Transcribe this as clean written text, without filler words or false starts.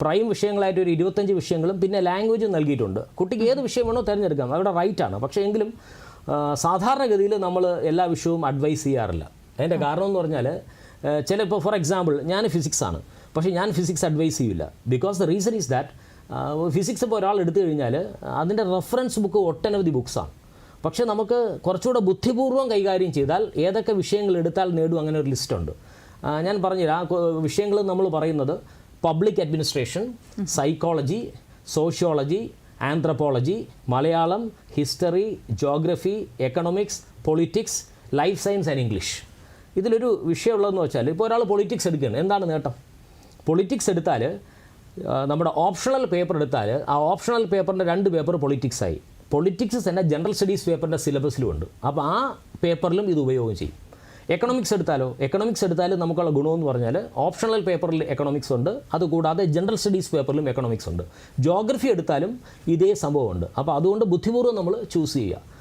Prime വിഷയങ്ങളായിട്ട് ഒരു 25 വിഷയങ്ങളും പിന്നെ ലാംഗ്വേജും നൽകിയിട്ടുണ്ട്. കുട്ടിക്ക് ഏത് വിഷയം വേണോ തിരഞ്ഞെടുക്കാം, അവരുടെ റൈറ്റാണ്. പക്ഷേ എങ്കിലും സാധാരണഗതിയിൽ നമ്മൾ എല്ലാ വിഷയവും അഡ്വൈസ് ചെയ്യാറില്ല. അതിൻ്റെ കാരണം എന്ന് പറഞ്ഞാൽ ചിലപ്പോൾ ഫോർ എക്സാമ്പിൾ ഞാൻ ഫിസിക്സാണ്, പക്ഷേ ഞാൻ ഫിസിക്സ് അഡ്വൈസ് ചെയ്യില്ല. Because the reason is that physics ഇപ്പോൾ ഒരാൾ എടുത്തു കഴിഞ്ഞാൽ അതിൻ്റെ റെഫറൻസ് ബുക്ക് ഒട്ടനവധി ബുക്സാണ്. പക്ഷേ നമുക്ക് കുറച്ചുകൂടെ ബുദ്ധിപൂർവ്വം കൈകാര്യം ചെയ്താൽ ഏതൊക്കെ വിഷയങ്ങൾ എടുത്താൽ നേടും അങ്ങനെ ഒരു ലിസ്റ്റുണ്ട്. ഞാൻ പറഞ്ഞുതരാം. ആ വിഷയങ്ങൾ നമ്മൾ പറയുന്നത് public administration, psychology, sociology, anthropology, Malayalam, history, geography, economics, politics, life science and English. ഇതിലൊരു വിഷയമുള്ളതെന്ന് വെച്ചാൽ ഇപ്പോൾ ഒരാൾ പൊളിറ്റിക്സ് എടുക്കുകയാണ്, എന്താണ് നേട്ടം? പൊളിറ്റിക്സ് എടുത്താൽ നമ്മുടെ ഓപ്ഷണൽ പേപ്പർ എടുത്താൽ ആ ഓപ്ഷണൽ പേപ്പറിൻ്റെ 2 പേപ്പർ പൊളിറ്റിക്സായി. പൊളിറ്റിക്സ് തന്നെ ജനറൽ സ്റ്റഡീസ് പേപ്പറിൻ്റെ സിലബസിലുമുണ്ട്. അപ്പോൾ ആ പേപ്പറിലും ഇത് ഉപയോഗം ചെയ്യും. എക്കണോമിക്സ് എടുത്താൽ നമുക്കുള്ള ഗുണമെന്ന് പറഞ്ഞാൽ ഓപ്ഷണൽ പേപ്പറിൽ എക്കണോമിക്സ് ഉണ്ട്, അതുകൂടാതെ ജനറൽ സ്റ്റഡീസ് പേപ്പറിലും എക്കണോമിക്സ് ഉണ്ട്. ജോഗ്രഫി എടുത്താലും ഇതേ സംഭവമുണ്ട്. അപ്പോൾ അതുകൊണ്ട് ബുദ്ധിപൂർവ്വം നമ്മൾ ചൂസ് ചെയ്യുക.